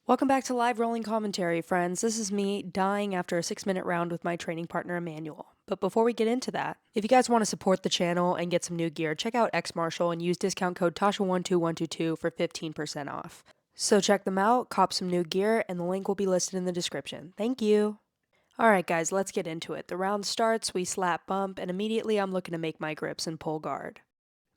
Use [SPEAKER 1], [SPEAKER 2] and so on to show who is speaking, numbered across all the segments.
[SPEAKER 1] Welcome back to Live Rolling Commentary, friends. This is me dying after a 6-minute round with my training partner, Emmanuel. But before we get into that, if you guys want to support the channel and get some new gear, check out X Marshall and use discount code TASHA12122 for 15% off. So check them out, cop some new gear, and the link will be listed in the description. Thank you. Alright guys, let's get into it. The round starts, we slap bump, and immediately I'm looking to make my grips and pull guard.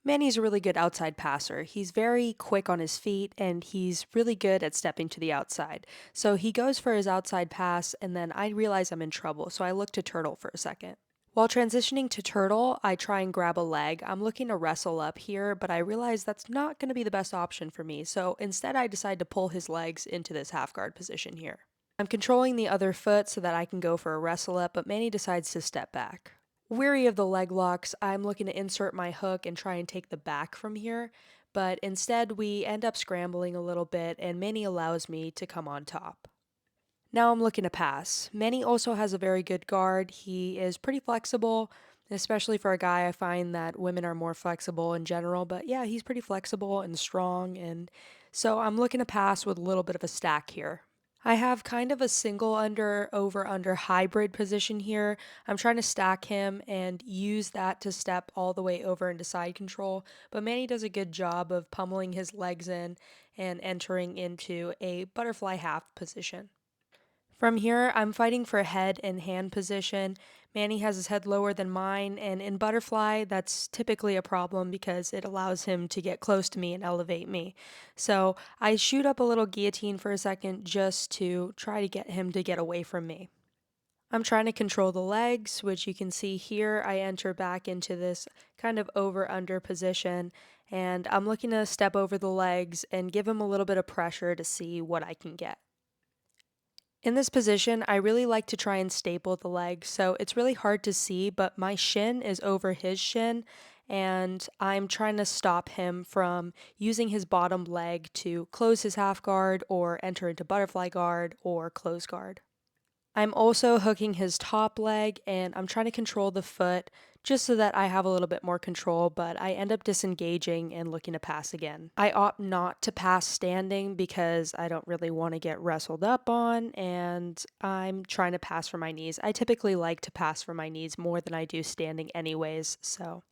[SPEAKER 1] Manny's a really good outside passer. He's very quick on his feet and he's really good at stepping to the outside. So he goes for his outside pass and then I realize I'm in trouble, so I look to turtle for a second. While transitioning to turtle, I try and grab a leg. I'm looking to wrestle up here, but I realize that's not going to be the best option for me, so instead I decide to pull his legs into this half guard position here. I'm controlling the other foot so that I can go for a wrestle up, but Manny decides to step back. Weary of the leg locks, I'm looking to insert my hook and try and take the back from here, but instead we end up scrambling a little bit and Manny allows me to come on top. Now I'm looking to pass. Manny also has a very good guard. He is pretty flexible, especially for a guy. I find that women are more flexible in general, but yeah, he's pretty flexible and strong, and so I'm looking to pass with a little bit of a stack here. I have kind of a single under over under hybrid position here. I'm trying to stack him and use that to step all the way over into side control, but Manny does a good job of pummeling his legs in and entering into a butterfly half position. From here, I'm fighting for head and hand position. Manny has his head lower than mine, and in butterfly, that's typically a problem because it allows him to get close to me and elevate me. So I shoot up a little guillotine for a second just to try to get him to get away from me. I'm trying to control the legs, which you can see here. I enter back into this kind of over-under position, and I'm looking to step over the legs and give him a little bit of pressure to see what I can get. In this position, I really like to try and staple the leg, so it's really hard to see, but my shin is over his shin, and I'm trying to stop him from using his bottom leg to close his half guard or enter into butterfly guard or close guard. I'm also hooking his top leg and I'm trying to control the foot just so that I have a little bit more control, but I end up disengaging and looking to pass again. I opt not to pass standing because I don't really want to get wrestled up on, and I'm trying to pass for my knees. I typically like to pass for my knees more than I do standing anyways, so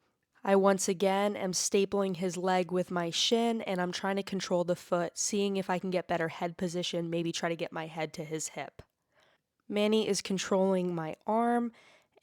[SPEAKER 1] I once again am stapling his leg with my shin and I'm trying to control the foot, seeing if I can get better head position, maybe try to get my head to his hip. Manny is controlling my arm,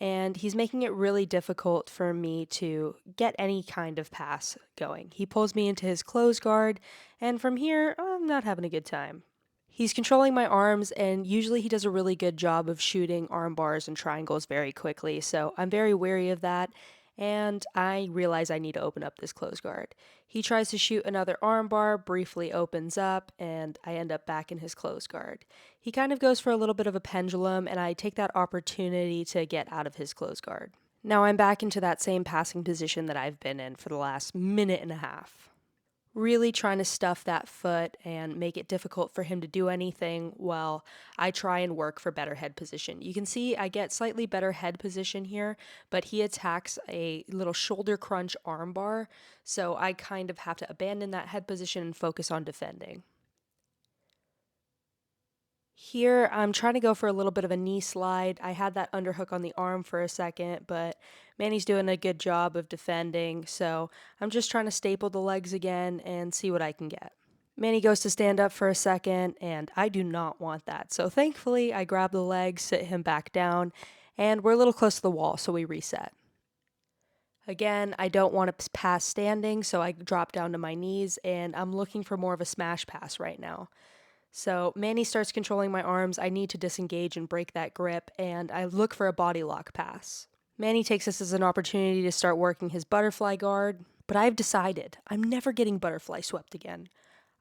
[SPEAKER 1] and he's making it really difficult for me to get any kind of pass going. He pulls me into his close guard, and from here, I'm not having a good time. He's controlling my arms, and usually he does a really good job of shooting arm bars and triangles very quickly, so I'm very wary of that, and I realize I need to open up this close guard. He tries to shoot another armbar, briefly opens up, and I end up back in his close guard. He kind of goes for a little bit of a pendulum, and I take that opportunity to get out of his close guard. Now I'm back into that same passing position that I've been in for the last minute and a half. Really trying to stuff that foot and make it difficult for him to do anything while I try and work for better head position. You can see I get slightly better head position here, but he attacks a little shoulder crunch armbar, so I kind of have to abandon that head position and focus on defending. Here, I'm trying to go for a little bit of a knee slide. I had that underhook on the arm for a second, but Manny's doing a good job of defending, so I'm just trying to staple the legs again and see what I can get. Manny goes to stand up for a second, and I do not want that. So thankfully, I grab the legs, sit him back down, and we're a little close to the wall, so we reset. Again, I don't want to pass standing, so I drop down to my knees, and I'm looking for more of a smash pass right now. So Manny starts controlling my arms. I need to disengage and break that grip, and I look for a body lock pass. Manny takes this as an opportunity to start working his butterfly guard, but I've decided I'm never getting butterfly swept again.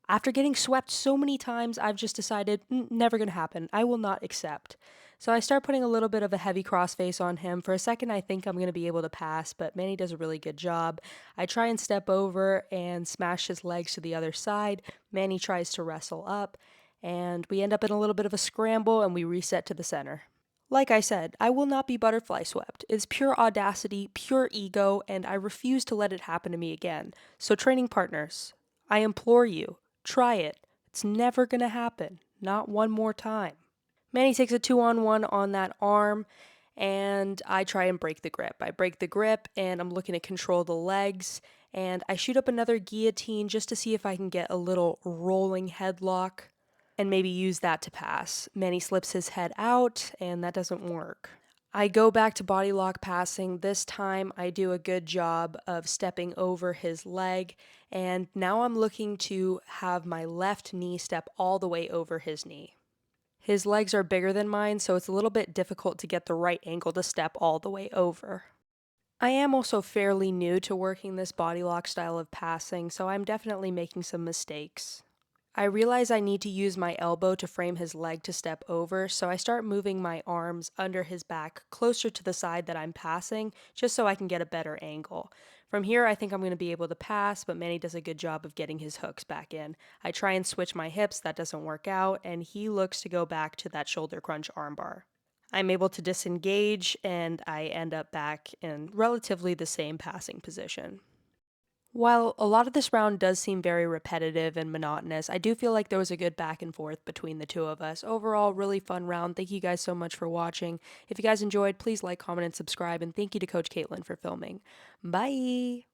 [SPEAKER 1] After getting swept so many times, I've just decided, never gonna happen. I will not accept. So I start putting a little bit of a heavy crossface on him. For a second, I think I'm gonna be able to pass, but Manny does a really good job. I try and step over and smash his legs to the other side. Manny tries to wrestle up, and we end up in a little bit of a scramble and we reset to the center. Like I said, I will not be butterfly swept. It's pure audacity, pure ego, and I refuse to let it happen to me again. So training partners, I implore you, try it. It's never gonna happen. Not one more time. Manny takes a 2-on-1 on that arm, and I try and break the grip. I break the grip, and I'm looking to control the legs, and I shoot up another guillotine just to see if I can get a little rolling headlock and maybe use that to pass. Manny slips his head out, and that doesn't work. I go back to body lock passing. This time I do a good job of stepping over his leg, and now I'm looking to have my left knee step all the way over his knee. His legs are bigger than mine, so it's a little bit difficult to get the right angle to step all the way over. I am also fairly new to working this body lock style of passing, so I'm definitely making some mistakes. I realize I need to use my elbow to frame his leg to step over, so I start moving my arms under his back closer to the side that I'm passing, just so I can get a better angle. From here, I think I'm going to be able to pass, but Manny does a good job of getting his hooks back in. I try and switch my hips, that doesn't work out, and he looks to go back to that shoulder crunch armbar. I'm able to disengage, and I end up back in relatively the same passing position. While a lot of this round does seem very repetitive and monotonous, I do feel like there was a good back and forth between the two of us. Overall, really fun round. Thank you guys so much for watching. If you guys enjoyed, please like, comment, and subscribe. And thank you to Coach Caitlin for filming. Bye!